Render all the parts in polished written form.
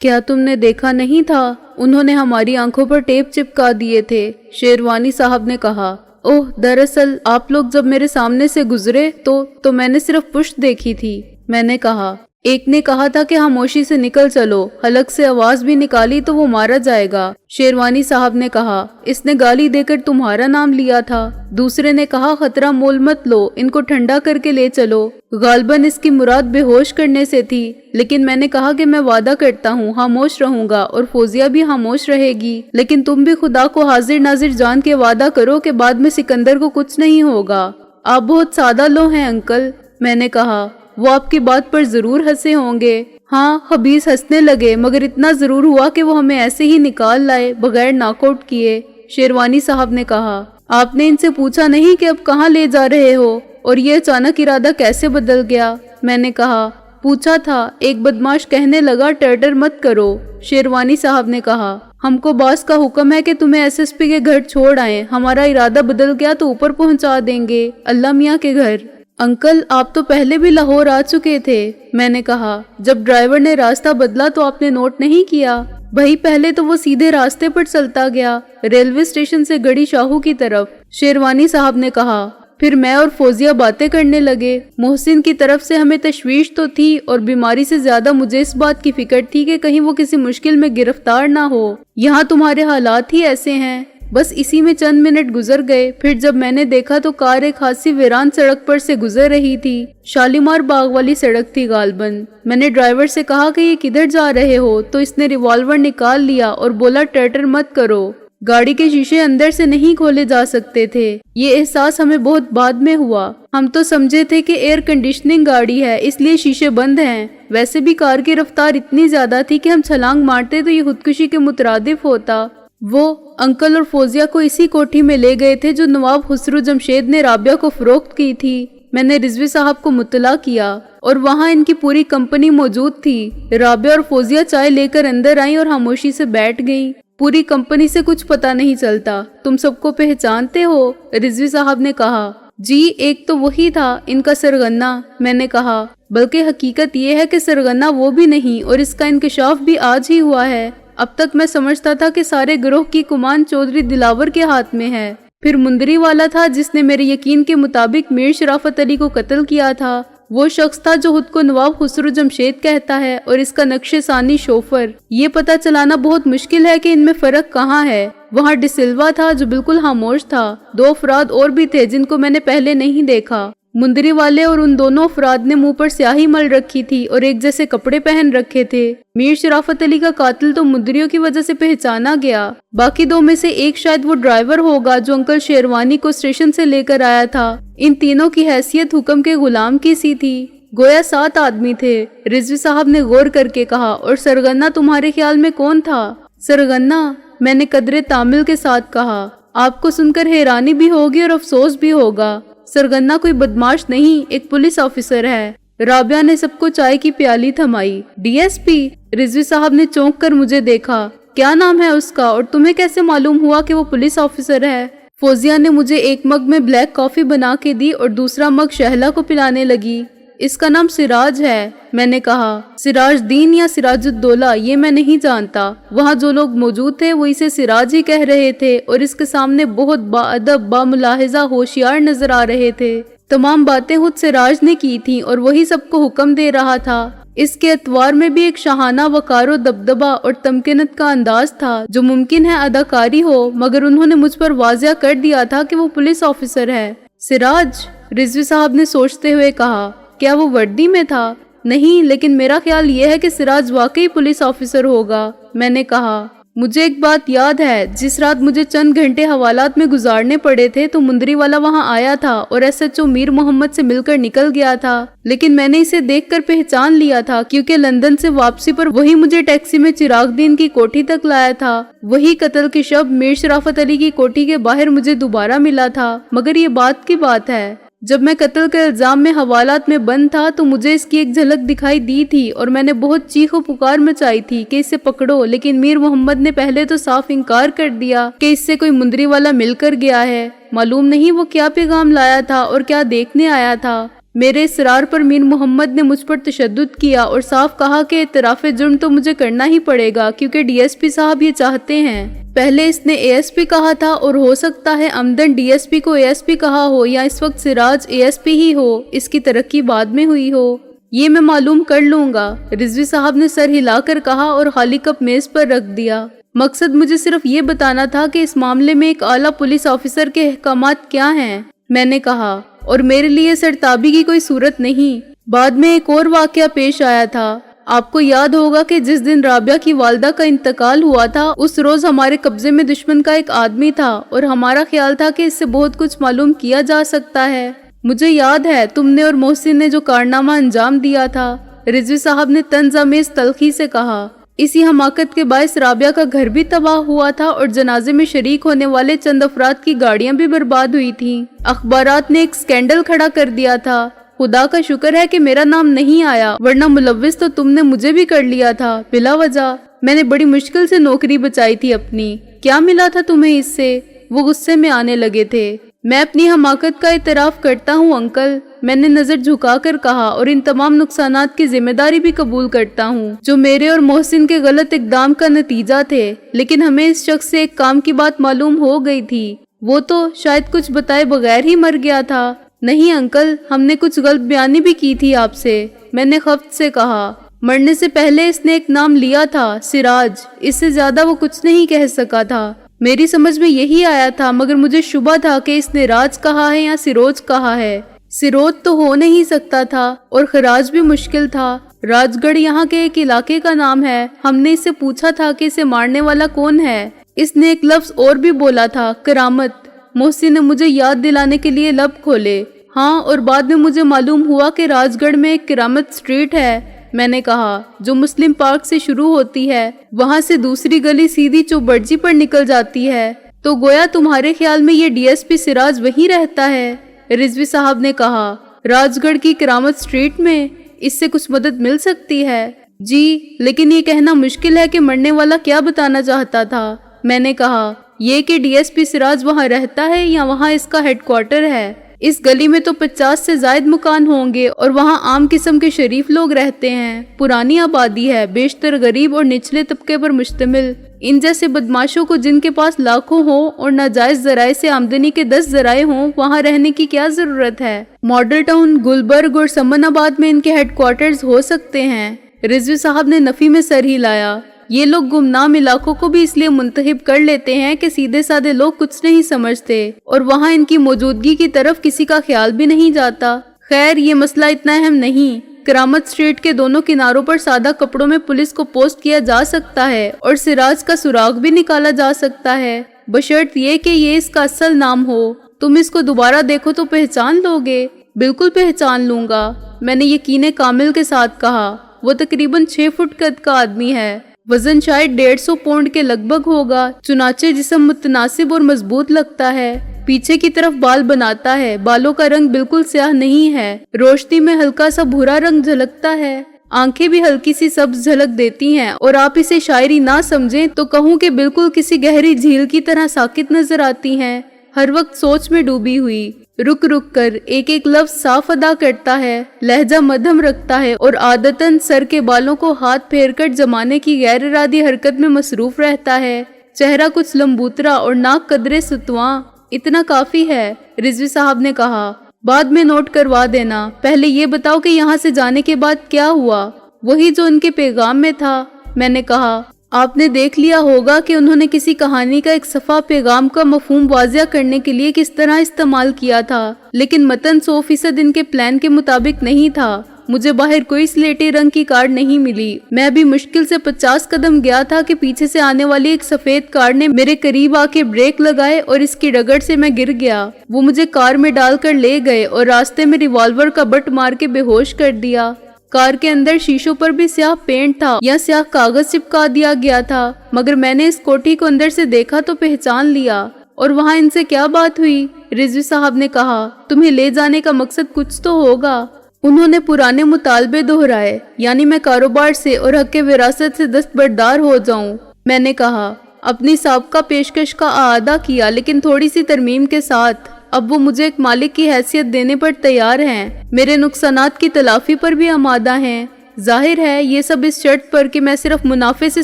کیا تم نے دیکھا نہیں تھا؟ انہوں نے ہماری آنکھوں پر ٹیپ چپکا دیے تھے، شیروانی صاحب نے کہا۔ اوہ، دراصل آپ لوگ جب میرے سامنے سے گزرے تو میں نے صرف پشت دیکھی تھی، میں نے کہا۔ ایک نے کہا تھا کہ خاموشی سے نکل چلو، حلق سے آواز بھی نکالی تو وہ مارا جائے گا، شیروانی صاحب نے کہا۔ اس نے گالی دے کر تمہارا نام لیا تھا۔ دوسرے نے کہا خطرہ مول مت لو، ان کو ٹھنڈا کر کے لے چلو۔ غالباً اس کی مراد بے ہوش کرنے سے تھی، لیکن میں نے کہا کہ میں وعدہ کرتا ہوں خاموش رہوں گا اور فوزیہ بھی خاموش رہے گی، لیکن تم بھی خدا کو حاضر ناظر جان کے وعدہ کرو کہ بعد میں سکندر کو کچھ نہیں ہوگا۔ آپ بہت سادہ لوگ ہیں انکل، میں نے کہا۔ وہ آپ کی بات پر ضرور ہنسے ہوں گے۔ ہاں، خبیث ہنسنے لگے، مگر اتنا ضرور ہوا کہ وہ ہمیں ایسے ہی نکال لائے بغیر ناک آؤٹ کیے، شیروانی صاحب نے کہا۔ آپ نے ان سے پوچھا نہیں کہ اب کہاں لے جا رہے ہو اور یہ اچانک ارادہ کیسے بدل گیا؟ میں نے کہا۔ پوچھا تھا، ایک بدماش کہنے لگا ٹرٹر مت کرو، شیروانی صاحب نے کہا۔ ہم کو باس کا حکم ہے کہ تمہیں ایس ایس پی کے گھر چھوڑ آئیں، ہمارا ارادہ بدل گیا تو اوپر پہنچا دیں گے، اللہ میاں کے گھر۔ انکل، آپ تو پہلے بھی لاہور آ چکے تھے، میں نے کہا۔ جب ڈرائیور نے راستہ بدلا تو آپ نے نوٹ نہیں کیا؟ بھائی پہلے تو وہ سیدھے راستے پر چلتا گیا، ریلوے اسٹیشن سے گڑی شاہو کی طرف، شیروانی صاحب نے کہا۔ پھر میں اور فوزیہ باتیں کرنے لگے۔ محسن کی طرف سے ہمیں تشویش تو تھی اور بیماری سے زیادہ مجھے اس بات کی فکر تھی کہ کہیں وہ کسی مشکل میں گرفتار نہ ہو۔ یہاں تمہارے حالات ہی ایسے ہیں۔ بس اسی میں چند منٹ گزر گئے، پھر جب میں نے دیکھا تو کار ایک خاصی ویران سڑک پر سے گزر رہی تھی، شالیمار باغ والی سڑک تھی غالباً۔ میں نے ڈرائیور سے کہا کہ یہ کدھر جا رہے ہو تو اس نے ریوالور نکال لیا اور بولا ٹرٹر مت کرو، گاڑی کے شیشے اندر سے نہیں کھولے جا سکتے تھے۔ یہ احساس ہمیں بہت بعد میں ہوا، ہم تو سمجھے تھے کہ ایئر کنڈیشننگ گاڑی ہے اس لیے شیشے بند ہیں، ویسے بھی کار کی رفتار اتنی زیادہ تھی کہ ہم چھلانگ مارتے تو یہ خودکشی کے مترادف ہوتا۔ وہ انکل اور فوزیہ کو اسی کوٹھی میں لے گئے تھے جو نواب خسرو جمشید نے رابعہ کو فروخت کی تھی۔ میں نے رضوی صاحب کو مطلع کیا اور وہاں ان کی پوری کمپنی موجود تھی۔ رابعہ اور فوزیہ چائے لے کر اندر آئیں اور خاموشی سے بیٹھ گئیں۔ پوری کمپنی سے کچھ پتہ نہیں چلتا، تم سب کو پہچانتے ہو؟ رضوی صاحب نے کہا۔ جی، ایک تو وہی تھا ان کا سرغنہ، میں نے کہا۔ بلکہ حقیقت یہ ہے کہ سرغنہ وہ بھی نہیں اور اس کا انکشاف بھی آج ہی ہوا ہے۔ اب تک میں سمجھتا تھا کہ سارے گروہ کی کمان چودھری دلاور کے ہاتھ میں ہے۔ پھر مندری والا تھا جس نے میرے یقین کے مطابق میر شرافت علی کو قتل کیا تھا۔ وہ شخص تھا جو خود کو نواب خسرو جمشید کہتا ہے اور اس کا نقش ثانی شوفر۔ یہ پتہ چلانا بہت مشکل ہے کہ ان میں فرق کہاں ہے۔ وہاں ڈسلوا تھا جو بالکل خاموش تھا۔ دو افراد اور بھی تھے جن کو میں نے پہلے نہیں دیکھا۔ مندری والے اور ان دونوں افراد نے منہ پر سیاہی مل رکھی تھی اور ایک جیسے کپڑے پہن رکھے تھے۔ میر شرافت علی کا قاتل تو مندریوں کی وجہ سے پہچانا گیا، باقی دو میں سے ایک شاید وہ ڈرائیور ہوگا جو انکل شیروانی کو اسٹیشن سے لے کر آیا تھا۔ ان تینوں کی حیثیت حکم کے غلام کی سی تھی، گویا 7 آدمی تھے، رضوی صاحب نے غور کر کے کہا۔ اور سرغنہ تمہارے خیال میں کون تھا؟ سرغنہ، میں نے قدرے تامل کے ساتھ کہا۔ آپ کو سن کر حیرانی بھی ہوگی اور افسوس بھی ہوگا، سرغنہ کوئی بدماش نہیں، ایک پولیس آفیسر ہے۔ رابعہ نے سب کو چائے کی پیالی تھمائی۔ D S P? رضوی صاحب نے چونک کر مجھے دیکھا۔ کیا نام ہے اس کا اور تمہیں کیسے معلوم ہوا کہ وہ پولیس آفیسر ہے؟ فوزیہ نے مجھے ایک مگ میں بلیک کافی بنا کے دی اور دوسرا مگ شہلا کو پلانے لگی۔ اس کا نام سراج ہے، میں نے کہا۔ سراج دین یا سراج الدولہ یہ میں نہیں جانتا، وہاں جو لوگ موجود تھے وہ اسے سراج ہی کہہ رہے تھے اور اس کے سامنے بہت باادب باملاحظہ ہوشیار نظر آ رہے تھے۔ تمام باتیں خود سراج نے کی تھیں اور وہی سب کو حکم دے رہا تھا۔ اس کے اتوار میں بھی ایک شاہانہ وقار و دبدبہ اور تمکنت کا انداز تھا جو ممکن ہے اداکاری ہو، مگر انہوں نے مجھ پر واضح کر دیا تھا کہ وہ پولیس آفیسر ہے۔ سراج؟ رضوی صاحب نے سوچتے ہوئے کہا۔ کیا وہ وردی میں تھا؟ نہیں، لیکن میرا خیال یہ ہے کہ سراج واقعی پولیس آفیسر ہوگا، میں نے کہا۔ مجھے ایک بات یاد ہے، جس رات مجھے چند گھنٹے حوالات میں گزارنے پڑے تھے تو مندری والا وہاں آیا تھا اور ایس ایچ او میر محمد سے مل کر نکل گیا تھا، لیکن میں نے اسے دیکھ کر پہچان لیا تھا کیونکہ لندن سے واپسی پر وہی مجھے ٹیکسی میں چراغ دین کی کوٹھی تک لایا تھا۔ وہی قتل کی شب میر شرافت علی کی کوٹھی کے باہر مجھے دوبارہ ملا تھا، مگر یہ بات کی بات ہے جب میں قتل کے الزام میں حوالات میں بند تھا تو مجھے اس کی ایک جھلک دکھائی دی تھی اور میں نے بہت چیخ و پکار مچائی تھی کہ اسے پکڑو، لیکن میر محمد نے پہلے تو صاف انکار کر دیا کہ اس سے کوئی مندری والا مل کر گیا ہے۔ معلوم نہیں وہ کیا پیغام لایا تھا اور کیا دیکھنے آیا تھا۔ میرے اصرار پر میر محمد نے مجھ پر تشدد کیا اور صاف کہا کہ اعتراف جرم تو مجھے کرنا ہی پڑے گا کیونکہ ڈی ایس پی صاحب یہ چاہتے ہیں۔ پہلے اس نے اے ایس پی کہا تھا اور ہو سکتا ہے عمدن ڈی ایس پی کو اے ایس پی کہا ہو یا اس وقت سراج اے ایس پی ہی ہو، اس کی ترقی بعد میں ہوئی ہو، یہ میں معلوم کر لوں گا، رضوی صاحب نے سر ہلا کر کہا اور خالی کپ میز پر رکھ دیا۔ مقصد مجھے صرف یہ بتانا تھا کہ اس معاملے میں ایک اعلیٰ پولیس آفیسر کے احکامات کیا ہیں، میں نے کہا، اور میرے لیے سرتابی کی کوئی صورت نہیں۔ بعد میں ایک اور واقعہ پیش آیا تھا۔ آپ کو یاد ہوگا کہ جس دن رابعہ کی والدہ کا انتقال ہوا تھا اس روز ہمارے قبضے میں دشمن کا ایک آدمی تھا اور ہمارا خیال تھا کہ اس سے بہت کچھ معلوم کیا جا سکتا ہے۔ مجھے یاد ہے تم نے اور محسن نے جو کارنامہ انجام دیا تھا، رضوی صاحب نے طنز آمیز تلخی سے کہا۔ اسی حماقت کے باعث رابعہ کا گھر بھی تباہ ہوا تھا اور جنازے میں شریک ہونے والے چند افراد کی گاڑیاں بھی برباد ہوئی تھیں۔ اخبارات نے ایک سکینڈل کھڑا کر دیا تھا۔ خدا کا شکر ہے کہ میرا نام نہیں آیا، ورنہ ملوث تو تم نے مجھے بھی کر لیا تھا بلا وجہ۔ میں نے بڑی مشکل سے نوکری بچائی تھی اپنی۔ کیا ملا تھا تمہیں اس سے؟ وہ غصے میں آنے لگے تھے۔ میں اپنی حماقت کا اعتراف کرتا ہوں انکل، میں نے نظر جھکا کر کہا، اور ان تمام نقصانات کی ذمہ داری بھی قبول کرتا ہوں جو میرے اور محسن کے غلط اقدام کا نتیجہ تھے، لیکن ہمیں اس شخص سے ایک کام کی بات معلوم ہو گئی تھی، وہ تو شاید کچھ بتائے بغیر ہی مر گیا تھا۔ نہیں انکل، ہم نے کچھ غلط بیانی بھی کی تھی آپ سے، میں نے خفت سے کہا۔ مرنے سے پہلے اس نے ایک نام لیا تھا، سراج، اس سے زیادہ وہ کچھ نہیں کہہ سکا تھا۔ میری سمجھ میں یہی آیا تھا، مگر مجھے شبہ تھا کہ اس نے راج کہا ہے یا سروج کہا ہے۔ سروج تو ہو نہیں سکتا تھا اور خراج بھی مشکل تھا۔ راج گڑھ یہاں کے ایک علاقے کا نام ہے۔ ہم نے اس سے پوچھا تھا کہ اسے مارنے والا کون ہے۔ اس نے ایک لفظ اور بھی بولا تھا، کرامت۔ محسن نے مجھے یاد دلانے کے لیے لب کھولے۔ ہاں، اور بعد میں مجھے معلوم ہوا کہ راج گڑھ میں ایک کرامت سٹریٹ ہے، میں نے کہا، جو مسلم پارک سے شروع ہوتی ہے، وہاں سے دوسری گلی سیدھی چوبرجی پر نکل جاتی ہے۔ تو گویا تمہارے خیال میں یہ ڈی ایس پی سراج وہیں رہتا ہے؟ رضوی صاحب نے کہا۔ راج گڑھ کی کرامت سٹریٹ میں؟ اس سے کچھ مدد مل سکتی ہے؟ جی، لیکن یہ کہنا مشکل ہے کہ مرنے والا کیا بتانا چاہتا تھا، میں نے کہا۔ یہ کہ ڈی ایس پی سراج وہاں رہتا ہے یا وہاں اس کا ہیڈ کوارٹر ہے؟ اس گلی میں تو 50 سے زائد مکان ہوں گے اور وہاں عام قسم کے شریف لوگ رہتے ہیں۔ پرانی آبادی ہے، بیشتر غریب اور نچلے طبقے پر مشتمل۔ ان جیسے بدماشوں کو جن کے پاس لاکھوں ہوں اور ناجائز ذرائع سے آمدنی کے 10 ذرائع ہوں، وہاں رہنے کی کیا ضرورت ہے؟ ماڈل ٹاؤن، گلبرگ اور سمن آباد میں ان کے ہیڈ کوارٹرز ہو سکتے ہیں۔ رضوی صاحب نے نفی میں سر ہلایا۔ یہ لوگ گمنام علاقوں کو بھی اس لیے منتخب کر لیتے ہیں کہ سیدھے سادے لوگ کچھ نہیں سمجھتے اور وہاں ان کی موجودگی کی طرف کسی کا خیال بھی نہیں جاتا۔ خیر، یہ مسئلہ اتنا اہم نہیں۔ کرامت سٹریٹ کے دونوں کناروں پر سادہ کپڑوں میں پولیس کو پوسٹ کیا جا سکتا ہے اور سراج کا سراغ بھی نکالا جا سکتا ہے، بشرط یہ کہ یہ اس کا اصل نام ہو۔ تم اس کو دوبارہ دیکھو تو پہچان لوگے؟ بالکل پہچان لوں گا، میں نے یقین کامل کے ساتھ کہا۔ وہ تقریباً 6 فٹ قد کا آدمی ہے، وزن شاید 150 پاؤنڈ کے لگ بھگ ہوگا، چنانچہ جسم متناسب اور مضبوط لگتا ہے۔ پیچھے کی طرف بال بناتا ہے، بالوں کا رنگ بالکل سیاہ نہیں ہے، روشنی میں ہلکا سا بھورا رنگ جھلکتا ہے، آنکھیں بھی ہلکی سی سبز جھلک دیتی ہیں، اور آپ اسے شاعری نہ سمجھیں تو کہوں کہ بالکل کسی گہری جھیل کی طرح ساکت نظر آتی ہیں، ہر وقت سوچ میں ڈوبی ہوئی، رک رک کر ایک ایک لفظ صاف ادا کرتا ہے، لہجہ مدھم رکھتا ہے اور عادتاً سر کے بالوں کو ہاتھ پھیر کر جمانے کی غیر ارادی حرکت میں مصروف رہتا ہے، چہرہ کچھ لمبوترا اور ناک قدرے ستواں۔ اتنا کافی ہے، رضوی صاحب نے کہا، بعد میں نوٹ کروا دینا، پہلے یہ بتاؤ کہ یہاں سے جانے کے بعد کیا ہوا؟ وہی جو ان کے پیغام میں تھا، میں نے کہا۔ آپ نے دیکھ لیا ہوگا کہ انہوں نے کسی کہانی کا ایک صفحہ پیغام کا مفہوم واضح کرنے کے لیے کس طرح استعمال کیا تھا، لیکن متن 100% ان کے پلان کے مطابق نہیں تھا۔ مجھے باہر کوئی سلیٹی رنگ کی کار نہیں ملی، میں بھی مشکل سے 50 قدم گیا تھا کہ پیچھے سے آنے والی ایک سفید کار نے میرے قریب آ کے بریک لگائے اور اس کی رگڑ سے میں گر گیا۔ وہ مجھے کار میں ڈال کر لے گئے اور راستے میں ریوالور کا بٹ مار کے بے ہوش کر دیا۔ کار کے اندر شیشوں پر بھی سیاہ پینٹ تھا یا سیاہ کاغذ چپکا دیا گیا تھا، مگر میں نے اس کوٹھی کو اندر سے دیکھا تو پہچان لیا۔ اور وہاں ان سے کیا بات ہوئی؟ رضوی صاحب نے کہا، تمہیں لے جانے کا مقصد کچھ تو ہوگا۔ انہوں نے پرانے مطالبے دہرائے، یعنی میں کاروبار سے اور حق وراثت سے دستبردار ہو جاؤں۔ میں نے کہا، اپنی سابقہ پیشکش کا اعادہ کیا، لیکن تھوڑی سی ترمیم کے ساتھ۔ اب وہ مجھے ایک مالک کی حیثیت دینے پر تیار ہیں، میرے نقصانات کی تلافی پر بھی آمادہ ہیں۔ ظاہر ہے یہ سب اس شرط پر کہ میں صرف منافع سے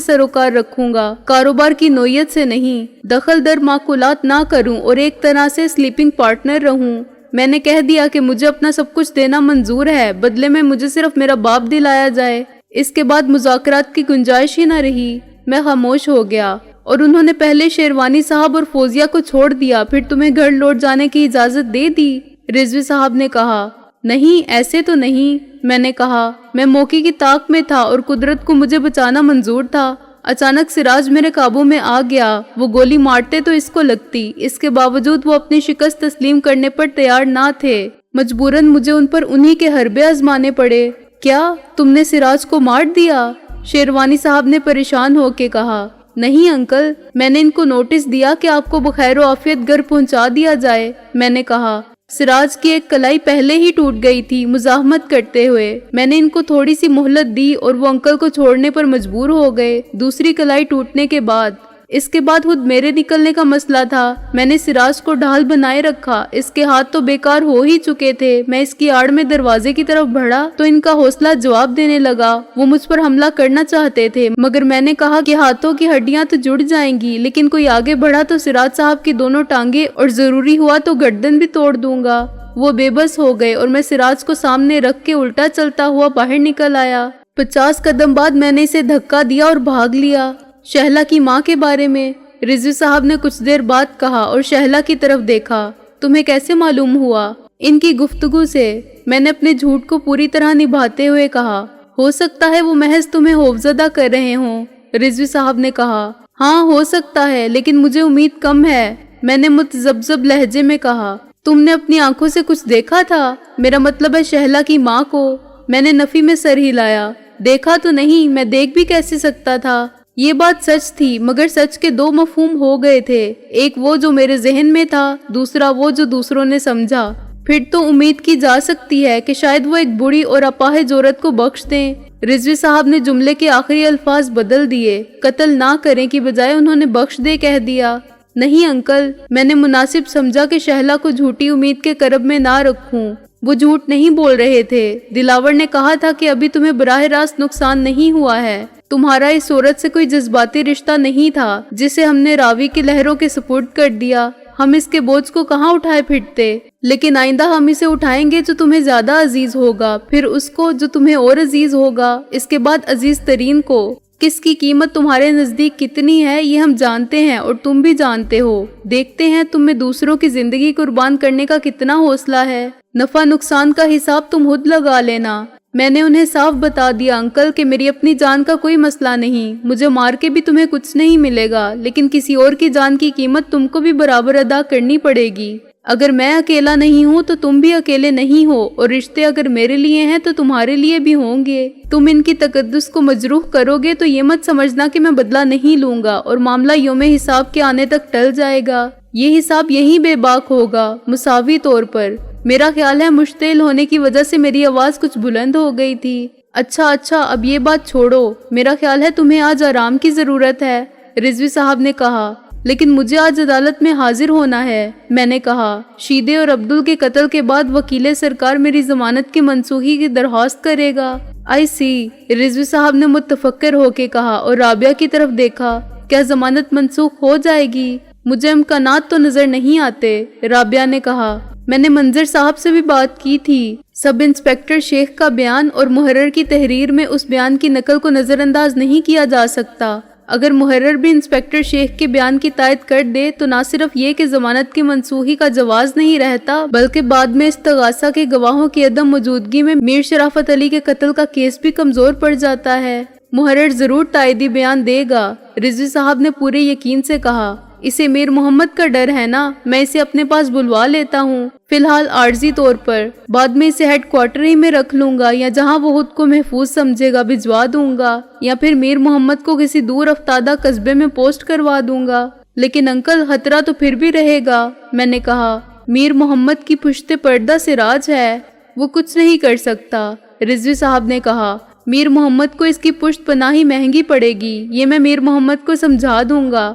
سروکار رکھوں گا، کاروبار کی نوعیت سے نہیں، دخل در معقولات نہ کروں اور ایک طرح سے سلیپنگ پارٹنر رہوں۔ میں نے کہہ دیا کہ مجھے اپنا سب کچھ دینا منظور ہے، بدلے میں مجھے صرف میرا باپ دلایا جائے۔ اس کے بعد مذاکرات کی گنجائش ہی نہ رہی۔ میں خاموش ہو گیا اور انہوں نے پہلے شیروانی صاحب اور فوزیہ کو چھوڑ دیا، پھر تمہیں گھر لوٹ جانے کی اجازت دے دی؟ رضوی صاحب نے کہا۔ نہیں، ایسے تو نہیں، میں نے کہا۔ میں موقع کی طاق میں تھا اور قدرت کو مجھے بچانا منظور تھا۔ اچانک سراج میرے قابو میں آ گیا۔ وہ گولی مارتے تو اس کو لگتی، اس کے باوجود وہ اپنی شکست تسلیم کرنے پر تیار نہ تھے۔ مجبوراً مجھے ان پر انہی کے حربے آزمانے پڑے۔ کیا تم نے سراج کو مار دیا؟ شیروانی صاحب نے پریشان ہو کے کہا۔ نہیں انکل، میں نے ان کو نوٹس دیا کہ آپ کو بخیر و عافیت گھر پہنچا دیا جائے۔ میں نے کہا۔ سراج کی ایک کلائی پہلے ہی ٹوٹ گئی تھی مزاحمت کرتے ہوئے۔ میں نے ان کو تھوڑی سی مہلت دی اور وہ انکل کو چھوڑنے پر مجبور ہو گئے دوسری کلائی ٹوٹنے کے بعد۔ اس کے بعد خود میرے نکلنے کا مسئلہ تھا۔ میں نے سراج کو ڈھال بنائے رکھا، اس کے ہاتھ تو بیکار ہو ہی چکے تھے۔ میں اس کی آڑ میں دروازے کی طرف بڑھا تو ان کا حوصلہ جواب دینے لگا۔ وہ مجھ پر حملہ کرنا چاہتے تھے، مگر میں نے کہا کہ ہاتھوں کی ہڈیاں تو جڑ جائیں گی، لیکن کوئی آگے بڑھا تو سراج صاحب کی دونوں ٹانگیں اور ضروری ہوا تو گردن بھی توڑ دوں گا۔ وہ بے بس ہو گئے اور میں سراج کو سامنے رکھ کے الٹا چلتا ہوا باہر نکل آیا۔ 50 قدم بعد میں نے اسے دھکا دیا اور بھاگ لیا۔ شہلا کی ماں کے بارے میں رضوی صاحب نے کچھ دیر بعد کہا اور شہلا کی طرف دیکھا۔ تمہیں کیسے معلوم ہوا؟ ان کی گفتگو سے۔ میں نے اپنے جھوٹ کو پوری طرح نبھاتے ہوئے کہا۔ ہو سکتا ہے وہ محض تمہیں خوفزدہ کر رہے ہوں، رضوی صاحب نے کہا۔ ہاں ہو سکتا ہے، لیکن مجھے امید کم ہے، میں نے متذبذب لہجے میں کہا۔ تم نے اپنی آنکھوں سے کچھ دیکھا تھا؟ میرا مطلب ہے شہلا کی ماں کو۔ میں نے نفی میں سر ہلایا۔ دیکھا تو نہیں، میں دیکھ بھی کیسے سکتا تھا؟ یہ بات سچ تھی، مگر سچ کے دو مفہوم ہو گئے تھے، ایک وہ جو میرے ذہن میں تھا، دوسرا وہ جو دوسروں نے سمجھا۔ پھر تو امید کی جا سکتی ہے کہ شاید وہ ایک بڑی اور اپاہج عورت کو بخش دیں۔ رضوی صاحب نے جملے کے آخری الفاظ بدل دیے۔ قتل نہ کریں کی بجائے انہوں نے بخش دے کہہ دیا۔ نہیں انکل، میں نے مناسب سمجھا کہ شہلا کو جھوٹی امید کے کرب میں نہ رکھوں۔ وہ جھوٹ نہیں بول رہے تھے۔ دلاور نے کہا تھا کہ ابھی تمہیں براہ راست نقصان نہیں ہوا ہے، تمہارا اس عورت سے کوئی جذباتی رشتہ نہیں تھا جسے ہم نے راوی کی لہروں کے سپرد کر دیا۔ ہم اس کے بوجھ کو کہاں اٹھائے پھرتے، لیکن آئندہ ہم اسے اٹھائیں گے جو تمہیں زیادہ عزیز ہوگا، پھر اس کو جو تمہیں اور عزیز ہوگا، اس کے بعد عزیز ترین کو۔ کس کی قیمت تمہارے نزدیک کتنی ہے یہ ہم جانتے ہیں اور تم بھی جانتے ہو۔ دیکھتے ہیں تم میں دوسروں کی زندگی قربان کرنے کا کتنا حوصلہ ہے۔ نفع نقصان کا حساب تم خود لگا لینا۔ میں نے انہیں صاف بتا دیا انکل کہ میری اپنی جان کا کوئی مسئلہ نہیں، مجھے مار کے بھی تمہیں کچھ نہیں ملے گا، لیکن کسی اور کی جان کی قیمت تم کو بھی برابر ادا کرنی پڑے گی۔ اگر میں اکیلا نہیں ہوں تو تم بھی اکیلے نہیں ہو، اور رشتے اگر میرے لیے ہیں تو تمہارے لیے بھی ہوں گے۔ تم ان کی تقدس کو مجروح کرو گے تو یہ مت سمجھنا کہ میں بدلہ نہیں لوں گا اور معاملہ یوم حساب کے آنے تک ٹل جائے گا۔ یہ حساب یہیں بے باک ہوگا، مساوی طور پر۔ میرا خیال ہے مشتعل ہونے کی وجہ سے میری آواز کچھ بلند ہو گئی تھی۔ اچھا اب یہ بات چھوڑو، میرا خیال ہے تمہیں آج آرام کی ضرورت ہے، رضوی صاحب نے کہا۔ لیکن مجھے آج عدالت میں حاضر ہونا ہے، میں نے کہا۔ شیدے اور عبدل کے قتل کے بعد وکیل سرکار میری ضمانت کی منسوخی کی درخواست کرے گا۔ آئی سی، رضوی صاحب نے متفکر ہو کے کہا اور رابعہ کی طرف دیکھا۔ کیا ضمانت منسوخ ہو جائے گی؟ مجھے امکانات تو نظر نہیں آتے، رابعہ نے کہا۔ میں نے منظر صاحب سے بھی بات کی تھی۔ سب انسپیکٹر شیخ کا بیان اور محرر کی تحریر میں اس بیان کی نقل کو نظر انداز نہیں کیا جا سکتا۔ اگر محرر بھی انسپیکٹر شیخ کے بیان کی تائید کر دے تو نہ صرف یہ کہ ضمانت کی منسوخی کا جواز نہیں رہتا، بلکہ بعد میں استغاثہ کے گواہوں کی عدم موجودگی میں میر شرافت علی کے قتل کا کیس بھی کمزور پڑ جاتا ہے۔ محرر ضرور تائیدی بیان دے گا، رضوی صاحب نے پورے یقین سے کہا۔ اسے میر محمد کا ڈر ہے نا، میں اسے اپنے پاس بلوا لیتا ہوں، فی الحال عارضی طور پر، بعد میں اسے ہیڈ کوارٹر ہی میں رکھ لوں گا، یا جہاں وہ خود کو محفوظ سمجھے گا بھجوا دوں گا، یا پھر میر محمد کو کسی دور افتادہ قصبے میں پوسٹ کروا دوں گا۔ لیکن انکل خطرہ تو پھر بھی رہے گا، میں نے کہا۔ میر محمد کی پشت پردہ سراج ہے، وہ کچھ نہیں کر سکتا، رضوی صاحب نے کہا۔ میر محمد کو اس کی پشت پناہی مہنگی پڑے گی، یہ میں میر محمد کو سمجھا دوں گا۔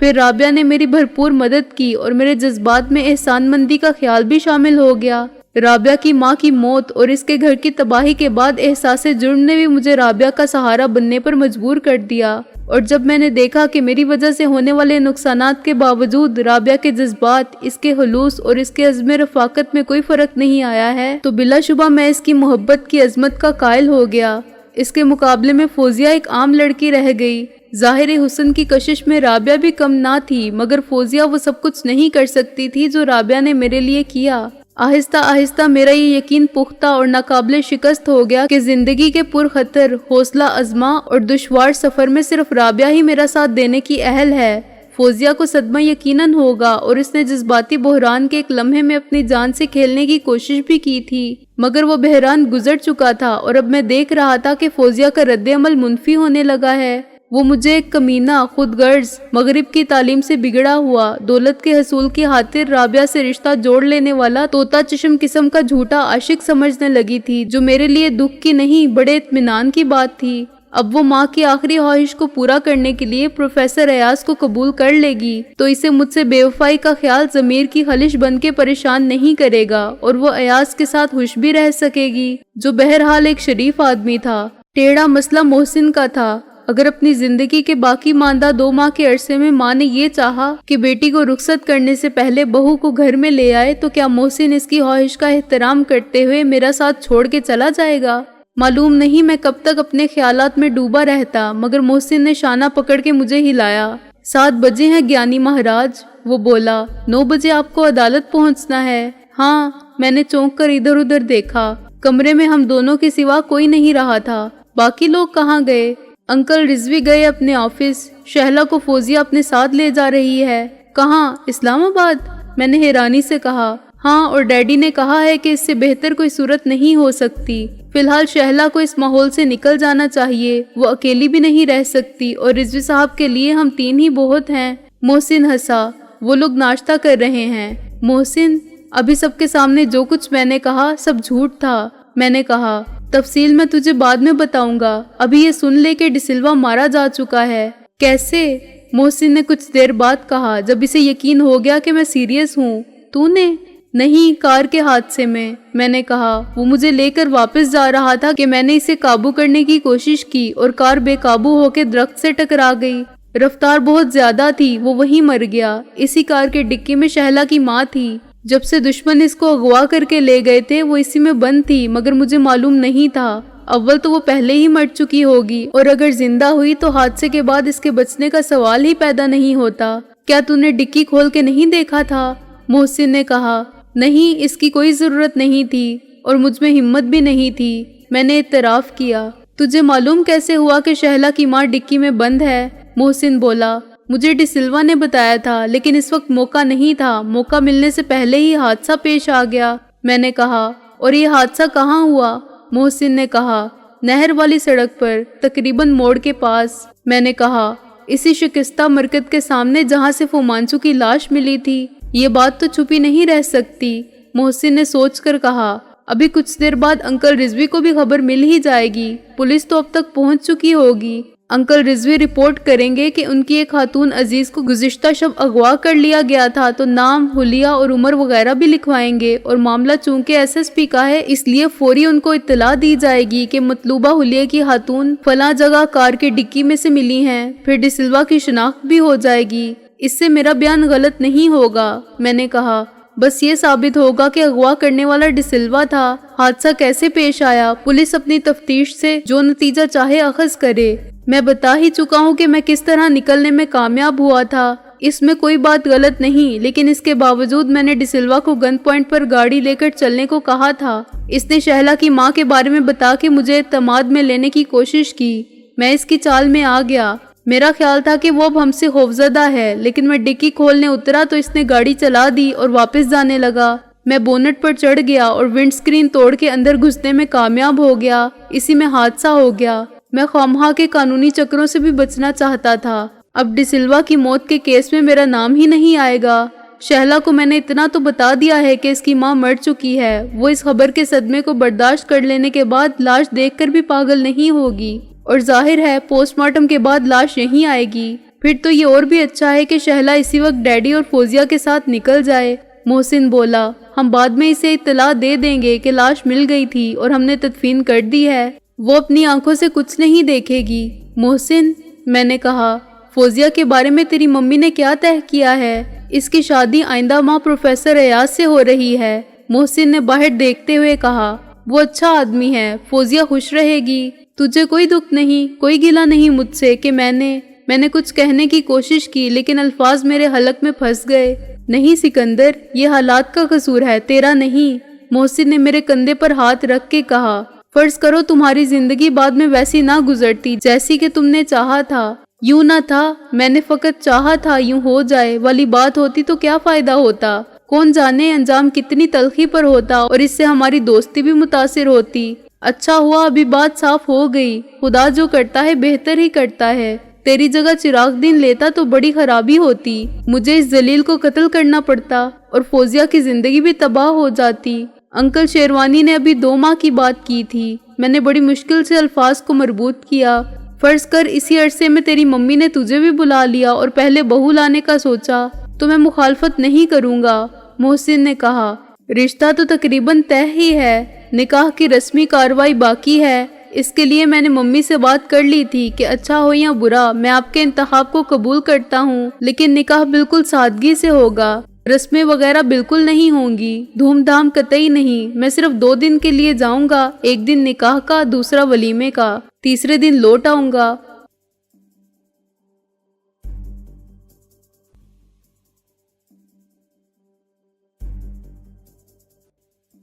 پھر رابعہ نے میری بھرپور مدد کی اور میرے جذبات میں احسان مندی کا خیال بھی شامل ہو گیا۔ رابعہ کی ماں کی موت اور اس کے گھر کی تباہی کے بعد احساس جرم نے بھی مجھے رابعہ کا سہارا بننے پر مجبور کر دیا، اور جب میں نے دیکھا کہ میری وجہ سے ہونے والے نقصانات کے باوجود رابعہ کے جذبات، اس کے خلوص اور اس کے عزم رفاقت میں کوئی فرق نہیں آیا ہے، تو بلا شبہ میں اس کی محبت کی عظمت کا قائل ہو گیا۔ اس کے مقابلے میں فوزیہ ایک عام لڑکی رہ گئی۔ ظاہر حسن کی کشش میں رابعہ بھی کم نہ تھی، مگر فوزیہ وہ سب کچھ نہیں کر سکتی تھی جو رابعہ نے میرے لیے کیا۔ آہستہ آہستہ میرا یہ یقین پختہ اور ناقابل شکست ہو گیا کہ زندگی کے پرخطر، حوصلہ ازما اور دشوار سفر میں صرف رابعہ ہی میرا ساتھ دینے کی اہل ہے۔ فوزیہ کو صدمہ یقیناً ہوگا، اور اس نے جذباتی بحران کے ایک لمحے میں اپنی جان سے کھیلنے کی کوشش بھی کی تھی، مگر وہ بحران گزر چکا تھا، اور اب میں دیکھ رہا تھا کہ فوزیہ کا رد عمل منفی ہونے لگا ہے۔ وہ مجھے ایک کمینہ، خود غرض، مغرب کی تعلیم سے بگڑا ہوا، دولت کے حصول کی خاطر رابعہ سے رشتہ جوڑ لینے والا طوطا چشم قسم کا جھوٹا عاشق سمجھنے لگی تھی، جو میرے لیے دکھ کی نہیں بڑے اطمینان کی بات تھی۔ اب وہ ماں کی آخری خواہش کو پورا کرنے کے لیے پروفیسر ایاز کو قبول کر لے گی تو اسے مجھ سے بے وفائی کا خیال ضمیر کی خلش بن کے پریشان نہیں کرے گا، اور وہ ایاز کے ساتھ خوش بھی رہ سکے گی، جو بہرحال ایک شریف آدمی تھا۔ ٹیڑھا مسئلہ محسن کا تھا۔ اگر اپنی زندگی کے باقی ماندہ 2 ماہ کے عرصے میں ماں نے یہ چاہا کہ بیٹی کو رخصت کرنے سے پہلے بہو کو گھر میں لے آئے، تو کیا محسن اس کی خواہش کا احترام کرتے ہوئے میرا ساتھ چھوڑ کے چلا جائے گا؟ معلوم نہیں میں کب تک اپنے خیالات میں ڈوبا رہتا، مگر محسن نے شانہ پکڑ کے مجھے ہلایا۔ 7 بجے ہیں گیانی مہاراج، وہ بولا۔ 9 بجے آپ کو عدالت پہنچنا ہے۔ ہاں، میں نے چونک کر ادھر ادھر دیکھا۔ کمرے میں ہم دونوں کے سوا کوئی نہیں رہا تھا۔ باقی لوگ کہاں گئے؟ انکل رضوی گئے اپنے آفس۔ شہلا کو فوزیہ اپنے ساتھ لے جا رہی ہے۔ کہاں؟ اسلام آباد؟ میں نے حیرانی سے کہا۔ ہاں، اور ڈیڈی نے کہا ہے کہ اس سے بہتر کوئی صورت نہیں ہو سکتی۔ فی الحال شہلا کو اس ماحول سے نکل جانا چاہیے، وہ اکیلی بھی نہیں رہ سکتی، اور رضوی صاحب کے لیے ہم 3 ہی بہت ہیں۔ محسن ہنسا۔ وہ لوگ ناشتہ کر رہے ہیں۔ محسن، ابھی سب کے سامنے جو کچھ میں نے کہا سب جھوٹ تھا۔ میں نے کہا، تفصیل میں تجھے بعد میں بتاؤں گا، ابھی یہ سن لے کہ ڈسلوا مارا جا چکا ہے۔ کیسے؟ محسن نے کچھ دیر بعد کہا، جب اسے یقین ہو گیا کہ میں سیریس ہوں۔ تو نے؟ نہیں، کار کے حادثے میں نے کہا۔ وہ مجھے لے کر واپس جا رہا تھا کہ میں نے اسے قابو کرنے کی کوشش کی اور کار بے قابو ہو کے درخت سے ٹکرا گئی۔ رفتار بہت زیادہ تھی، وہ وہیں مر گیا۔ اسی کار کے ڈکی میں شہلا کی ماں تھی۔ جب سے دشمن اس کو اغوا کر کے لے گئے تھے وہ اسی میں بند تھی، مگر مجھے معلوم نہیں تھا۔ اول تو وہ پہلے ہی مر چکی ہوگی، اور اگر زندہ ہوئی تو حادثے کے بعد اس کے بچنے کا سوال ہی پیدا نہیں ہوتا۔ کیا تو نے ڈکی کھول کے نہیں دیکھا تھا؟ محسن نے کہا۔ نہیں، اس کی کوئی ضرورت نہیں تھی، اور مجھ میں ہمت بھی نہیں تھی۔ میں نے اعتراف کیا۔ تجھے معلوم کیسے ہوا کہ شہلا کی ماں ڈکی میں بند ہے؟ محسن بولا۔ مجھے ڈسلوا نے بتایا تھا، لیکن اس وقت موقع نہیں تھا، موقع ملنے سے پہلے ہی حادثہ پیش آ گیا۔ میں نے کہا، اور یہ حادثہ کہاں ہوا؟ محسن نے کہا، نہر والی سڑک پر، تقریباً موڑ کے پاس۔ میں نے کہا، اسی شکستہ مرکز کے سامنے جہاں سے فومانچو کی لاش ملی تھی۔ یہ بات تو چھپی نہیں رہ سکتی۔ محسن نے سوچ کر کہا، ابھی کچھ دیر بعد انکل رضوی کو بھی خبر مل ہی جائے گی، پولیس تو اب تک پہنچ چکی ہوگی۔ انکل رضوی رپورٹ کریں گے کہ ان کی ایک خاتون عزیز کو گزشتہ شب اغوا کر لیا گیا تھا، تو نام، حلیہ اور عمر وغیرہ بھی لکھوائیں گے، اور معاملہ چونکہ SSP کا ہے اس لیے فوری ان کو اطلاع دی جائے گی کہ مطلوبہ حلیہ کی خاتون فلاں جگہ کار کے ڈکی میں سے ملی ہیں۔ پھر ڈسلوا کی شناخت بھی ہو جائے گی۔ اس سے میرا بیان غلط نہیں ہوگا؟ میں نے کہا، بس یہ ثابت ہوگا کہ اغوا کرنے والا ڈسلوا تھا۔ حادثہ کیسے پیش آیا، پولیس اپنی تفتیش سے جو نتیجہ چاہے اخذ کرے۔ میں بتا ہی چکا ہوں کہ میں کس طرح نکلنے میں کامیاب ہوا تھا، اس میں کوئی بات غلط نہیں، لیکن اس کے باوجود میں نے ڈسلوا کو گن پوائنٹ پر گاڑی لے کر چلنے کو کہا تھا۔ اس نے شہلا کی ماں کے بارے میں بتا کے مجھے اعتماد میں لینے کی کوشش کی۔ میں اس کی چال میں آ گیا۔ میرا خیال تھا کہ وہ اب ہم سے خوفزدہ ہے، لیکن میں ڈکی کھولنے اترا تو اس نے گاڑی چلا دی اور واپس جانے لگا۔ میں بونٹ پر چڑھ گیا اور ونڈ سکرین توڑ کے اندر گھسنے میں کامیاب ہو گیا۔ اسی میں حادثہ ہو گیا۔ میں خواہاں کے قانونی چکروں سے بھی بچنا چاہتا تھا۔ اب ڈسلوا کی موت کے کیس میں میرا نام ہی نہیں آئے گا۔ شہلا کو میں نے اتنا تو بتا دیا ہے کہ اس کی ماں مر چکی ہے۔ وہ اس خبر کے صدمے کو برداشت کر لینے کے بعد لاش دیکھ کر بھی پاگل نہیں ہوگی، اور ظاہر ہے پوسٹ مارٹم کے بعد لاش یہیں آئے گی۔ پھر تو یہ اور بھی اچھا ہے کہ شہلا اسی وقت ڈیڈی اور فوزیہ کے ساتھ نکل جائے۔ محسن بولا، ہم بعد میں اسے اطلاع دے دیں گے کہ لاش مل گئی تھی اور ہم نے تدفین کر دی ہے، وہ اپنی آنکھوں سے کچھ نہیں دیکھے گی۔ محسن، میں نے کہا، فوزیہ کے بارے میں تیری ممی نے کیا طے کیا ہے؟ اس کی شادی آئندہ ماہ پروفیسر ایاز سے ہو رہی ہے۔ محسن نے باہر دیکھتے ہوئے کہا، وہ اچھا آدمی ہے، فوزیہ خوش رہے گی، تجھے کوئی دکھ نہیں، کوئی گلہ نہیں مجھ سے کہ میں نے کچھ کہنے کی کوشش کی لیکن الفاظ میرے حلق میں پھنس گئے۔ نہیں سکندر، یہ حالات کا قصور ہے، تیرا نہیں۔ محسن نے میرے کندھے پر ہاتھ رکھ کے کہا، فرض کرو تمہاری زندگی بعد میں ویسی نہ گزرتی جیسی کہ تم نے چاہا تھا، یوں نہ تھا، میں نے فقط چاہا تھا یوں ہو جائے والی بات ہوتی تو کیا فائدہ ہوتا؟ کون جانے انجام کتنی تلخی پر ہوتا اور اس سے ہماری دوستی بھی متاثر ہوتی۔ اچھا ہوا ابھی بات صاف ہو گئی، خدا جو کرتا ہے بہتر ہی کرتا ہے۔ تیری جگہ چراغ دین لیتا تو بڑی خرابی ہوتی، مجھے اس ذلیل کو قتل کرنا پڑتا اور فوزیہ کی زندگی بھی تباہ ہو جاتی۔ انکل شیروانی نے ابھی 2 ماہ کی بات کی تھی، میں نے بڑی مشکل سے الفاظ کو مربوط کیا۔ فرض کر اسی عرصے میں تیری ممی نے تجھے بھی بلا لیا اور پہلے بہو لانے کا سوچا تو میں مخالفت نہیں کروں گا۔ محسن نے کہا، رشتہ تو تقریباً طے ہی ہے، نکاح کی رسمی کاروائی باقی ہے، اس کے لیے میں نے ممی سے بات کر لی تھی کہ اچھا ہو یا برا میں آپ کے انتخاب کو قبول کرتا ہوں، لیکن نکاح بالکل سادگی سے ہوگا، رسمیں وغیرہ بالکل نہیں ہوں گی، دھوم دھام قطعی نہیں، میں صرف 2 دن کے لیے جاؤں گا، ایک دن نکاح کا، دوسرا ولیمے کا، تیسرے دن لوٹ آؤں گا۔